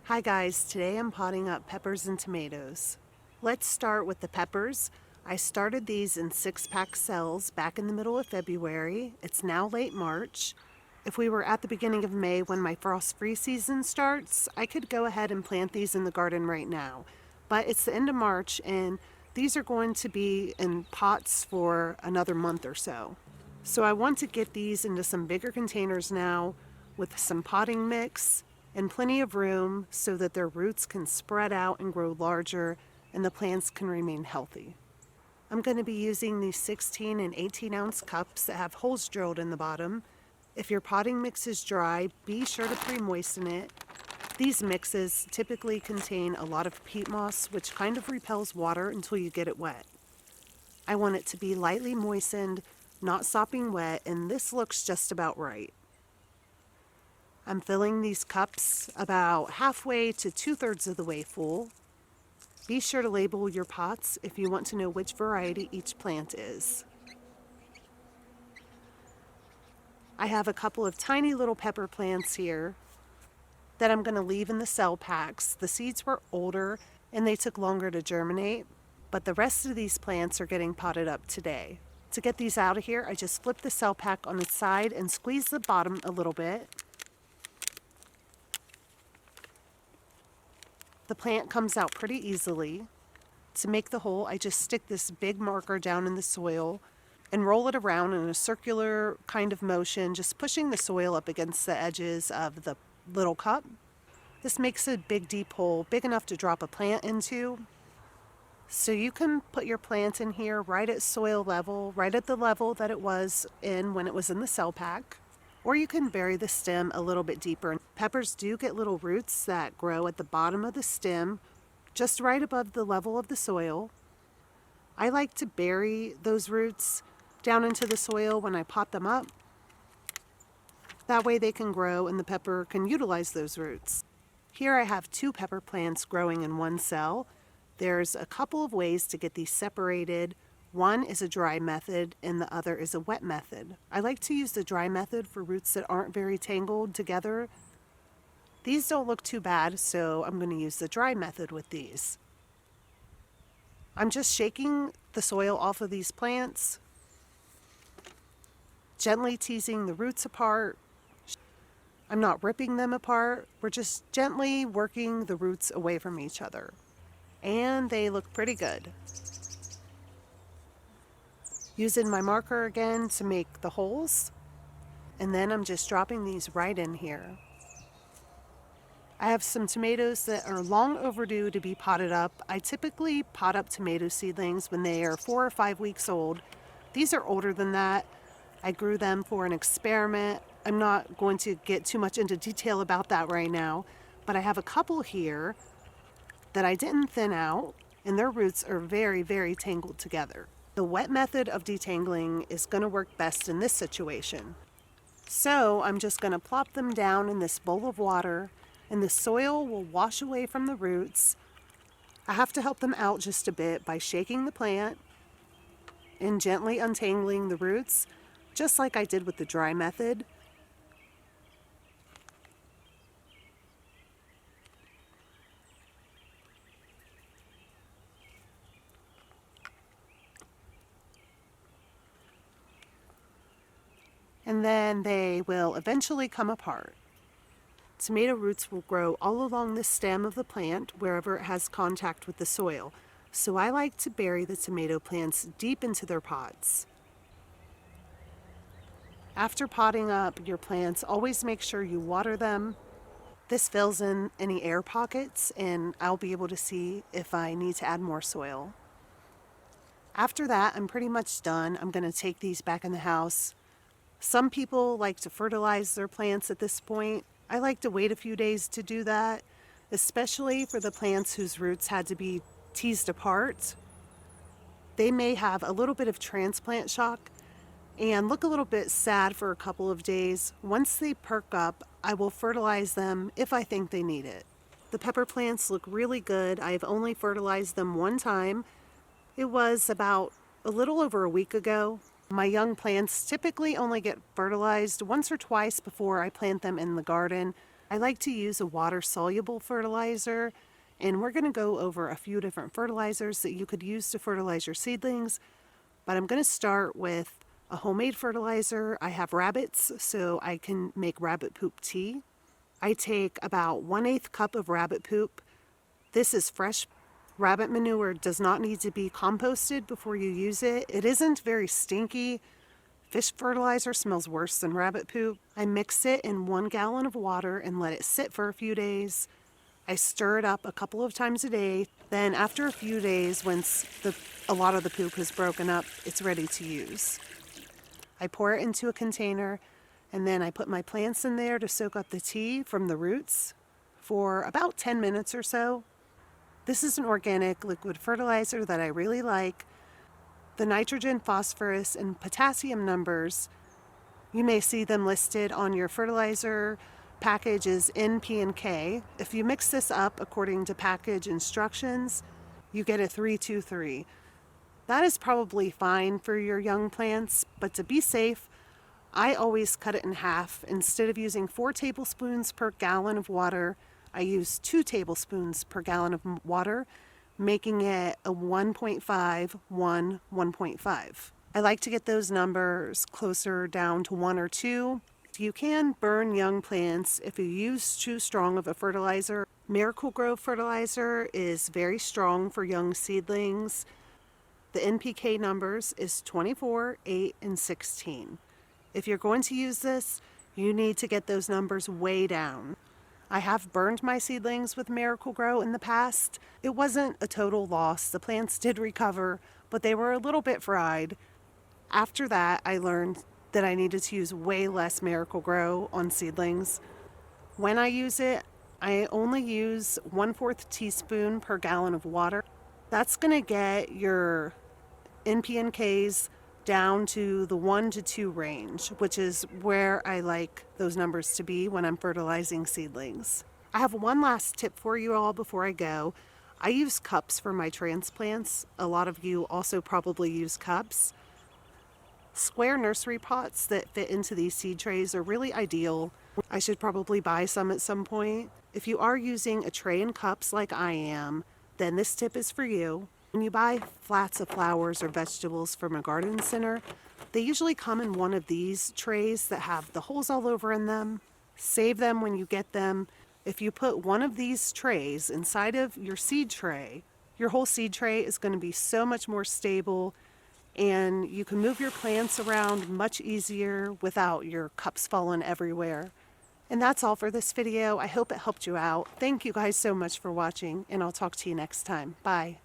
Hi guys, today I'm potting up peppers and tomatoes. Let's start with the peppers. I started these in 6-pack cells back in the middle of February. It's now late March. If we were at the beginning of May when my frost-free season starts, I could go ahead and plant these in the garden right now. But it's the end of March and these are going to be in pots for another month or so. So I want to get these into some bigger containers now with some potting mix and plenty of room so that their roots can spread out and grow larger and the plants can remain healthy. I'm going to be using these 16 and 18 ounce cups that have holes drilled in the bottom. If your potting mix is dry, be sure to pre-moisten it. These mixes typically contain a lot of peat moss, which kind of repels water until you get it wet. I want it to be lightly moistened, not sopping wet, and this looks just about right. I'm filling these cups about halfway to 2/3 of the way full. Be sure to label your pots if you want to know which variety each plant is. I have a couple of tiny little pepper plants here that I'm going to leave in the cell packs. The seeds were older and they took longer to germinate, but the rest of these plants are getting potted up today. To get these out of here, I just flip the cell pack on its side and squeeze the bottom a little bit. The plant comes out pretty easily. To make the hole, I just stick this big marker down in the soil and roll it around in a circular kind of motion, just pushing the soil up against the edges of the little cup. This makes a big deep hole, big enough to drop a plant into. So you can put your plant in here right at soil level, right at the level that it was in when it was in the cell pack. Or you can bury the stem a little bit deeper. Peppers do get little roots that grow at the bottom of the stem, just right above the level of the soil. I like to bury those roots down into the soil when I pot them up. That way they can grow and the pepper can utilize those roots. Here I have 2 pepper plants growing in one cell. There's a couple of ways to get these separated. One is a dry method and the other is a wet method. I like to use the dry method for roots that aren't very tangled together. These don't look too bad, so I'm going to use the dry method with these. I'm just shaking the soil off of these plants, gently teasing the roots apart. I'm not ripping them apart. We're just gently working the roots away from each other. And they look pretty good. Using my marker again to make the holes, and then I'm just dropping these right in here. I have some tomatoes that are long overdue to be potted up. I typically pot up tomato seedlings when they are 4 or 5 weeks old. These are older than that. I grew them for an experiment. I'm not going to get too much into detail about that right now, but I have a couple here that I didn't thin out, and their roots are very, very tangled together. The wet method of detangling is going to work best in this situation. So I'm just going to plop them down in this bowl of water and the soil will wash away from the roots. I have to help them out just a bit by shaking the plant and gently untangling the roots, just like I did with the dry method. And then they will eventually come apart. Tomato roots will grow all along the stem of the plant wherever it has contact with the soil. So I like to bury the tomato plants deep into their pots. After potting up your plants, always make sure you water them. This fills in any air pockets and I'll be able to see if I need to add more soil. After that, I'm pretty much done. I'm going to take these back in the house. Some people like to fertilize their plants at this point. I like to wait a few days to do that, especially for the plants whose roots had to be teased apart. They may have a little bit of transplant shock and look a little bit sad for a couple of days. Once they perk up, I will fertilize them if I think they need it. The pepper plants look really good. I've only fertilized them one time. It was about a little over a week ago. My young plants typically only get fertilized once or twice before I plant them in the garden. I like to use a water-soluble fertilizer, and we're going to go over a few different fertilizers that you could use to fertilize your seedlings, but I'm going to start with a homemade fertilizer. I have rabbits, so I can make rabbit poop tea. I take about 1/8 cup of rabbit poop. This is fresh. Rabbit manure does not need to be composted before you use it. It isn't very stinky. Fish fertilizer smells worse than rabbit poop. I mix it in 1 gallon of water and let it sit for a few days. I stir it up a couple of times a day. Then after a few days, once a lot of the poop has broken up, it's ready to use. I pour it into a container, and then I put my plants in there to soak up the tea from the roots for about 10 minutes or so. This is an organic liquid fertilizer that I really like. The nitrogen, phosphorus, and potassium numbers, you may see them listed on your fertilizer package as N, P, and K. If you mix this up according to package instructions, you get a 3-2-3. That is probably fine for your young plants, but to be safe, I always cut it in half. Instead of using 4 tablespoons per gallon of water, I use 2 tablespoons per gallon of water, making it a 1.5, 1, 1.5. I like to get those numbers closer down to 1 or 2. You can burn young plants if you use too strong of a fertilizer. Miracle Gro fertilizer is very strong for young seedlings. The NPK numbers is 24, 8, and 16. If you're going to use this, you need to get those numbers way down. I have burned my seedlings with Miracle Gro in the past. It wasn't a total loss. The plants did recover, but they were a little bit fried. After that, I learned that I needed to use way less Miracle Gro on seedlings. When I use it, I only use 1/4 teaspoon per gallon of water. That's going to get your NPNKs down to the 1 to 2 range, which is where I like those numbers to be when I'm fertilizing seedlings. I have one last tip for you all before I go. I use cups for my transplants. A lot of you also probably use cups. Square nursery pots that fit into these seed trays are really ideal. I should probably buy some at some point. If you are using a tray and cups like I am, then this tip is for you. When you buy flats of flowers or vegetables from a garden center, they usually come in one of these trays that have the holes all over in them. Save them when you get them. If you put one of these trays inside of your seed tray, your whole seed tray is going to be so much more stable, and you can move your plants around much easier without your cups falling everywhere. And that's all for this video. I hope it helped you out. Thank you guys so much for watching, and I'll talk to you next time. Bye.